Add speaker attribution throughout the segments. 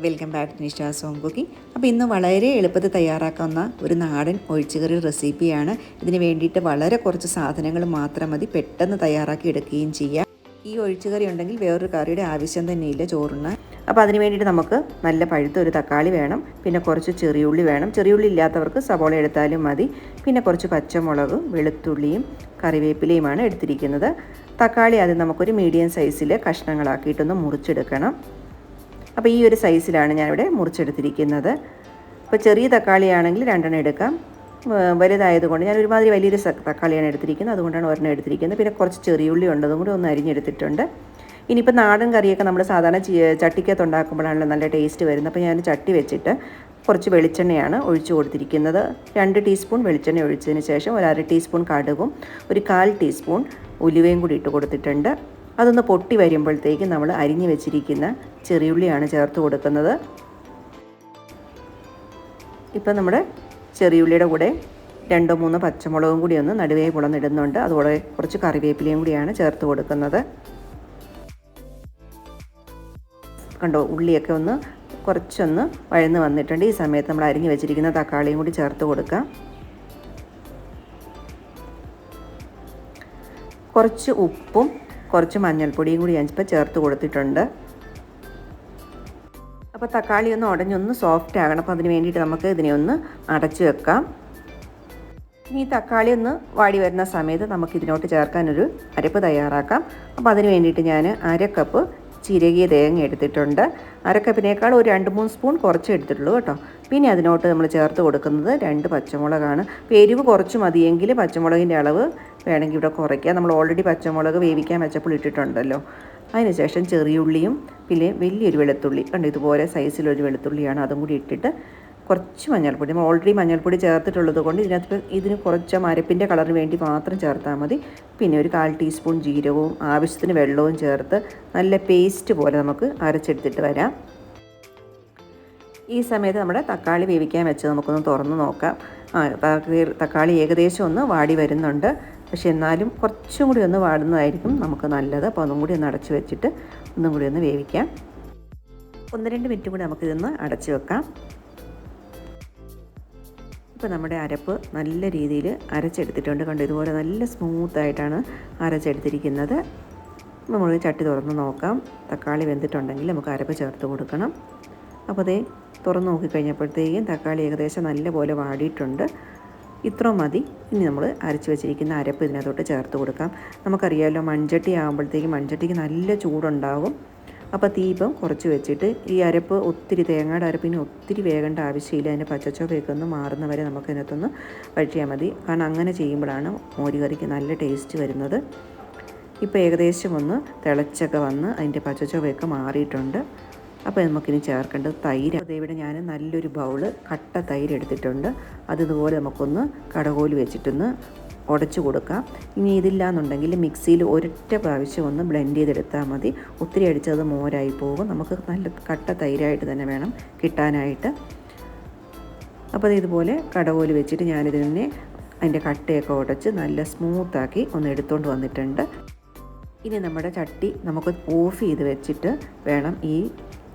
Speaker 1: Welcome back to Nisha's home cooking. അപ്പോൾ ഇന്ന് വളരെ എളുപ്പത്തിൽ തയ്യാറാക്കാവുന്ന ഒരു നാടൻ ഒഴിച്ചുകറി റെസിപ്പിയാണ്. ഇതിന് വേണ്ടിയിട്ട് വളരെ കുറച്ച് സാധനങ്ങൾ മാത്രം മതി, പെട്ടെന്ന് തയ്യാറാക്കി എടുക്കുകയും ചെയ്യാം. ഈ ഒഴിച്ചുകറി ഉണ്ടെങ്കിൽ വേറൊരു കറിയുടെ ആവശ്യം തന്നെയില്ല ചോറിന്. അപ്പോൾ അതിന് വേണ്ടിയിട്ട് നമുക്ക് നല്ല പഴുത്ത ഒരു തക്കാളി വേണം, പിന്നെ കുറച്ച് ചെറിയുള്ളി വേണം. ചെറിയുള്ളി ഇല്ലാത്തവർക്ക് സവോള എടുത്താലും മതി. പിന്നെ കുറച്ച് പച്ചമുളകും വെളുത്തുള്ളിയും കറിവേപ്പിലയുമാണ് എടുത്തിരിക്കുന്നത്. തക്കാളി അത് നമുക്കൊരു മീഡിയം സൈസിൽ കഷ്ണങ്ങളാക്കിയിട്ടൊന്ന് മുറിച്ചെടുക്കണം. അപ്പോൾ ഈ ഒരു സൈസിലാണ് ഞാനിവിടെ മുറിച്ചെടുത്തിരിക്കുന്നത്. അപ്പോൾ ചെറിയ തക്കാളിയാണെങ്കിൽ 2 എടുക്കാം. വലുതായതുകൊണ്ട് ഞാൻ ഒരുമാതിരി വലിയൊരു തക്കാളിയാണ് എടുത്തിരിക്കുന്നത്, അതുകൊണ്ടാണ് ഒരെണ്ണം എടുത്തിരിക്കുന്നത്. പിന്നെ കുറച്ച് ചെറിയുള്ളി ഉണ്ട്, അതും കൂടി ഒന്ന് അരിഞ്ഞെടുത്തിട്ടുണ്ട്. ഇനിയിപ്പോൾ നാടൻ കറിയൊക്കെ നമ്മൾ സാധാരണ ചട്ടിക്കകത്ത് ഉണ്ടാക്കുമ്പോഴാണല്ലോ നല്ല ടേസ്റ്റ് വരുന്നത്. അപ്പോൾ ഞാൻ ചട്ടി വെച്ചിട്ട് കുറച്ച് വെളിച്ചെണ്ണയാണ് ഒഴിച്ചു കൊടുത്തിരിക്കുന്നത്. 2 ടീസ്പൂൺ വെളിച്ചെണ്ണ ഒഴിച്ചതിന് ശേഷം ഒരു 1/2 ടീസ്പൂൺ കടുകും ഒരു 1/4 ടീസ്പൂൺ ഉലുവയും കൂടി ഇട്ട് കൊടുത്തിട്ടുണ്ട്. അതൊന്ന് പൊട്ടി വരുമ്പോഴത്തേക്ക് നമ്മൾ അരിഞ്ഞു വെച്ചിരിക്കുന്ന ചെറിയുള്ളിയാണ് ചേർത്ത് കൊടുക്കുന്നത്. ഇപ്പം നമ്മുടെ ചെറിയുള്ളിയുടെ കൂടെ 2-3 പച്ചമുളകും കൂടി ഒന്ന് നടുവേ പുളന്നിടുന്നുണ്ട്. അതുകൂടെ കുറച്ച് കറിവേപ്പിലയും കൂടിയാണ് ചേർത്ത് കൊടുക്കുന്നത്. കണ്ടോ, ഉള്ളിയൊക്കെ ഒന്ന് കുറച്ചൊന്ന് വഴന്ന് വന്നിട്ടുണ്ട്. ഈ സമയത്ത് നമ്മൾ അരിഞ്ഞു വെച്ചിരിക്കുന്ന തക്കാളിയും കൂടി ചേർത്ത് കൊടുക്കാം. കുറച്ച് ഉപ്പും കുറച്ച് മഞ്ഞൾപ്പൊടിയും കൂടി ഞാനിപ്പോൾ ചേർത്ത് കൊടുത്തിട്ടുണ്ട്. അപ്പോൾ തക്കാളി ഒന്ന് ഉടഞ്ഞൊന്ന് സോഫ്റ്റ് ആകണം. അപ്പോൾ അതിന് വേണ്ടിയിട്ട് നമുക്ക് ഇതിനെ ഒന്ന് അടച്ചു വെക്കാം. ഇനി ഈ തക്കാളി ഒന്ന് വാടി വരുന്ന സമയത്ത് നമുക്ക് ഇതിനോട്ട് ചേർക്കാനൊരു അരപ്പ് തയ്യാറാക്കാം. അപ്പോൾ അതിന് വേണ്ടിയിട്ട് ഞാൻ 1/2 കപ്പ് ചിരകിയ തേങ്ങ എടുത്തിട്ടുണ്ട്. 1/2 കപ്പിനേക്കാൾ ഒരു 2-3 സ്പൂൺ കുറച്ച് എടുത്തിട്ടുള്ളൂ കേട്ടോ. പിന്നെ അതിനോട്ട് നമ്മൾ ചേർത്ത് കൊടുക്കുന്നത് 2 പച്ചമുളകാണ്. എരിവ് കുറച്ച് മതിയെങ്കിൽ പച്ചമുളകിൻ്റെ അളവ് വേണമെങ്കിൽ ഇവിടെ കുറയ്ക്കുക. നമ്മൾ ഓൾറെഡി പച്ചമുളക് വേവിക്കാൻ വെച്ചപ്പോൾ ഇട്ടിട്ടുണ്ടല്ലോ. അതിനുശേഷം ചെറിയുള്ളിയും പിന്നെ വലിയൊരു വെളുത്തുള്ളി, കണ്ടോ ഇതുപോലെ സൈസിലൊരു വെളുത്തുള്ളിയാണ്, അതും കൂടി ഇട്ടിട്ട് കുറച്ച് മഞ്ഞൾപ്പൊടി. നമ്മൾ ഓൾറെഡി മഞ്ഞൾപ്പൊടി ചേർത്തിട്ടുള്ളത് കൊണ്ട് ഇതിന് കുറച്ച് അരപ്പിൻ്റെ കളറിന് വേണ്ടി മാത്രം ചേർത്താൽ മതി. പിന്നെ ഒരു 1/4 ടീസ്പൂൺ ജീരകവും ആവശ്യത്തിന് വെള്ളവും ചേർത്ത് നല്ല പേസ്റ്റ് പോലെ നമുക്ക് അരച്ചെടുത്തിട്ട് വരാം. ഈ സമയത്ത് നമ്മുടെ തക്കാളി വേവിക്കാൻ വെച്ച് നമുക്കൊന്ന് തുറന്ന് നോക്കാം. തക്കാളി ഏകദേശം ഒന്ന് വാടി വരുന്നുണ്ട്, പക്ഷേ എന്നാലും കുറച്ചും കൂടി ഒന്ന് വാടുന്നതായിരിക്കും നമുക്ക് നല്ലത്. അപ്പോൾ ഒന്നും കൂടി ഒന്ന് അടച്ചു വെച്ചിട്ട് ഒന്നും കൂടി ഒന്ന് വേവിക്കാം. 1-2 മിനിറ്റ് കൂടി നമുക്കിതൊന്ന് അടച്ചു വെക്കാം. ഇപ്പോൾ നമ്മുടെ അരപ്പ് നല്ല രീതിയിൽ അരച്ചെടുത്തിട്ടുണ്ട്. കണ്ടു, ഇതുപോലെ നല്ല സ്മൂത്തായിട്ടാണ് അരച്ചെടുത്തിരിക്കുന്നത്. നമ്മൾ ചട്ടി തുറന്ന് നോക്കാം. തക്കാളി വെന്തിട്ടുണ്ടെങ്കിൽ നമുക്ക് അരപ്പ് ചേർത്ത് കൊടുക്കണം. അപ്പോൾ അതേ തുറന്ന് നോക്കിക്കഴിഞ്ഞപ്പോഴത്തേക്കും തക്കാളി ഏകദേശം നല്ലപോലെ വാടിയിട്ടുണ്ട്. ഇത്ര മതി. ഇനി നമ്മൾ അരച്ച് വെച്ചിരിക്കുന്ന അരപ്പ് ഇതിനകത്തോട്ട് ചേർത്ത് കൊടുക്കാം. നമുക്കറിയാമല്ലോ, മൺചട്ടി ആകുമ്പോഴത്തേക്കും മൺചട്ടിക്ക് നല്ല ചൂടുണ്ടാകും. അപ്പോൾ തീ ഇപ്പം കുറച്ച് വെച്ചിട്ട് ഈ അരപ്പ് ഒത്തിരി തേങ്ങയുടെ അരപ്പിന് ഒത്തിരി വേകേണ്ട ആവശ്യമില്ല. അതിൻ്റെ പച്ചച്ചോവയൊക്കെ ഒന്ന് മാറുന്നവരെ നമുക്ക് ഇതിനകത്തൊന്ന് വഴിച്ചാൽ മതി. കാരണം അങ്ങനെ ചെയ്യുമ്പോഴാണ് മോരുകറിക്ക് നല്ല ടേസ്റ്റ് വരുന്നത്. ഇപ്പോൾ ഏകദേശം ഒന്ന് തിളച്ചൊക്കെ വന്ന് അതിൻ്റെ പച്ചച്ചോവയൊക്കെ മാറിയിട്ടുണ്ട്. അപ്പോൾ നമുക്കിനി ചേർക്കേണ്ടത് തൈര്. ഇവിടെ ഞാൻ നല്ലൊരു ബൗള് കട്ട തൈര് എടുത്തിട്ടുണ്ട്. അതുപോലെ നമുക്കൊന്ന് കടകോല് വെച്ചിട്ടൊന്ന് ഉടച്ചു കൊടുക്കാം. ഇനി ഇതില്ലാന്നുണ്ടെങ്കിൽ മിക്സിയിൽ ഒരൊറ്റ പ്രാവശ്യം ഒന്ന് ബ്ലെൻഡ് ചെയ്തെടുത്താൽ മതി. ഒത്തിരി അടിച്ചത് മോരായി പോകും. നമുക്ക് നല്ല കട്ട തൈരായിട്ട് തന്നെ വേണം കിട്ടാനായിട്ട്. അപ്പോൾ ഇതുപോലെ കടകോല് വെച്ചിട്ട് ഞാനിതിനെ അതിൻ്റെ കട്ടയൊക്കെ ഉടച്ച് നല്ല സ്മൂത്താക്കി ഒന്ന് എടുത്തുകൊണ്ട് വന്നിട്ടുണ്ട്. ഇനി നമ്മുടെ ചട്ടി നമുക്ക് ഓഫ് ചെയ്ത് വെച്ചിട്ട് വേണം ഈ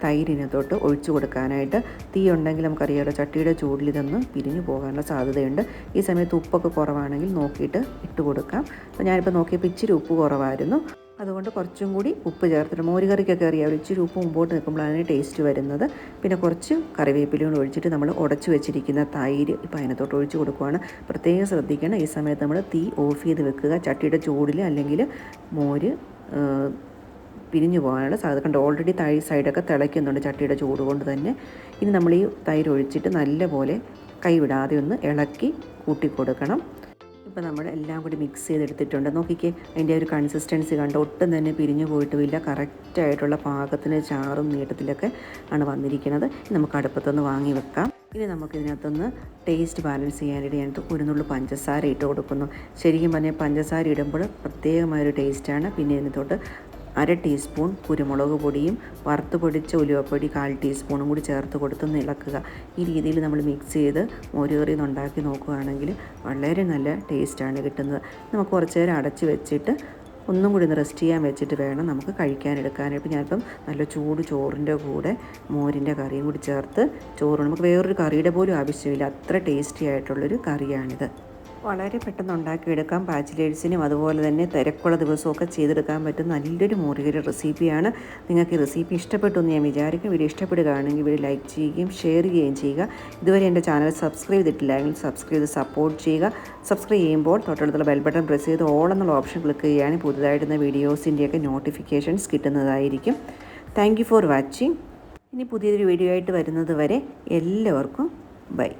Speaker 1: തൈരിനകത്തോട്ട് ഒഴിച്ചു കൊടുക്കാനായിട്ട്. തീ ഉണ്ടെങ്കിൽ നമുക്കറിയാമല്ലോ, ചട്ടിയുടെ ചൂടിൽ ഇതൊന്ന് പിരിഞ്ഞു പോകാനുള്ള സാധ്യതയുണ്ട്. ഈ സമയത്ത് ഉപ്പൊക്കെ കുറവാണെങ്കിൽ നോക്കിയിട്ട് ഇട്ട് കൊടുക്കാം. അപ്പോൾ ഞാനിപ്പോൾ നോക്കിയപ്പോൾ ഇച്ചിരി ഉപ്പ് കുറവായിരുന്നു, അതുകൊണ്ട് കുറച്ചും കൂടി ഉപ്പ് ചേർത്തിട്ട് മോരുകറിക്കൊക്കെ അറിയാമല്ലോ, ഇച്ചിരി ഉപ്പ് മുമ്പോട്ട് നിൽക്കുമ്പോഴാണ് ടേസ്റ്റ് വരുന്നത്. പിന്നെ കുറച്ച് കറിവേപ്പിലയും ഒഴിച്ചിട്ട് നമ്മൾ ഉടച്ചു വെച്ചിരിക്കുന്ന തൈര് ഇപ്പോൾ അതിനകത്തോട്ട് ഒഴിച്ച് കൊടുക്കുകയാണ്. പ്രത്യേകം ശ്രദ്ധിക്കണം, ഈ സമയത്ത് നമ്മൾ തീ ഓഫ് ചെയ്ത് വെക്കുക. ചട്ടിയുടെ ചൂടിൽ അല്ലെങ്കിൽ മോര് പിരിഞ്ഞു പോകാനുള്ള സാധ്യത കണ്ട്. ഓൾറെഡി സൈഡൊക്കെ തിളയ്ക്കുന്നുണ്ട് ചട്ടിയുടെ ചൂട് കൊണ്ട് തന്നെ. ഇനി നമ്മൾ ഈ തൈര് ഒഴിച്ചിട്ട് നല്ലപോലെ കൈവിടാതെ ഒന്ന് ഇളക്കി കൂട്ടിക്കൊടുക്കണം. ഇപ്പോൾ നമ്മൾ എല്ലാം കൂടി മിക്സ് ചെയ്തെടുത്തിട്ടുണ്ട്. നോക്കിക്കേ, അതിൻ്റെ ഒരു കൺസിസ്റ്റൻസി കണ്ട് ഒട്ടും തന്നെ പിരിഞ്ഞു പോയിട്ടുമില്ല. കറക്റ്റായിട്ടുള്ള പാകത്തിന് ചാറും നീട്ടത്തിലൊക്കെ ആണ് വന്നിരിക്കുന്നത്. നമുക്ക് അടുപ്പത്തൊന്ന് വാങ്ങി വെക്കാം. ഇനി നമുക്കിതിനകത്തൊന്ന് ടേസ്റ്റ് ബാലൻസ് ചെയ്യാനായിട്ട് ഞാനത് ഒരു നുള്ളു പഞ്ചസാര ഇട്ട് കൊടുക്കുന്നു. ശരിക്കും പറഞ്ഞാൽ പഞ്ചസാര ഇടുമ്പോൾ പ്രത്യേകമായൊരു ടേസ്റ്റാണ്. പിന്നെ ഇതിനകത്തോട്ട് 1/2 ടീസ്പൂൺ കുരുമുളക് പൊടിയും വറുത്ത് പൊടിച്ച ഉലുവപ്പൊടി 1/4 ടീസ്പൂണും കൂടി ചേർത്ത് കൊടുത്തൊന്ന് ഇളക്കുക. ഈ രീതിയിൽ നമ്മൾ മിക്സ് ചെയ്ത് മോരുകറി ഉണ്ടാക്കി നോക്കുകയാണെങ്കിൽ വളരെ നല്ല ടേസ്റ്റാണ് കിട്ടുന്നത്. നമുക്ക് കുറച്ച് നേരം അടച്ച് വെച്ചിട്ട് ഒന്നും കൂടി ഒന്ന് റെസ്റ്റ് ചെയ്യാൻ വെച്ചിട്ട് വേണം നമുക്ക് കഴിക്കാനെടുക്കാനായിട്ട്. ഇപ്പോൾ ഞാനിപ്പം നല്ല ചൂട് ചോറിൻ്റെ കൂടെ മോരിൻ്റെ കറിയും കൂടി ചേർത്ത് ചോറ്, നമുക്ക് വേറൊരു കറിയുടെ പോലും ആവശ്യമില്ല, അത്ര ടേസ്റ്റി ആയിട്ടുള്ളൊരു കറിയാണിത്. വളരെ പെട്ടെന്ന് ഉണ്ടാക്കിയെടുക്കാം. ബാച്ചിലേഴ്സിനും അതുപോലെ തന്നെ തിരക്കുള്ള ദിവസമൊക്കെ ചെയ്തെടുക്കാൻ പറ്റുന്ന നല്ലൊരു മോരുകറി റെസിപ്പിയാണ്. നിങ്ങൾക്ക് ഈ റെസിപ്പി ഇഷ്ടപ്പെട്ടു എന്ന് ഞാൻ വിചാരിക്കും. വീഡിയോ ഇഷ്ടപ്പെടുകയാണെങ്കിൽ വീഡിയോ ലൈക്ക് ചെയ്യുകയും ഷെയർ ചെയ്യുകയും ചെയ്യുക. ഇതുവരെ എൻ്റെ ചാനൽ സബ്സ്ക്രൈബ് ചെയ്തിട്ടില്ലെങ്കിൽ സബ്സ്ക്രൈബ് ചെയ്ത് സപ്പോർട്ട് ചെയ്യുക. സബ്സ്ക്രൈബ് ചെയ്യുമ്പോൾ തൊട്ടടുത്തുള്ള ബെൽ ബട്ടൺ പ്രസ് ചെയ്ത് ഓൾ എന്നുള്ള ഓപ്ഷൻ ക്ലിക്ക് ചെയ്യുകയാണെങ്കിൽ പുതുതായിട്ടുള്ള വീഡിയോസിൻ്റെയൊക്കെ നോട്ടിഫിക്കേഷൻസ് കിട്ടുന്നതായിരിക്കും. Thank you for watching. ഇനി പുതിയൊരു വീഡിയോ ആയിട്ട് വരുന്നത് വരെ എല്ലാവർക്കും ബൈ.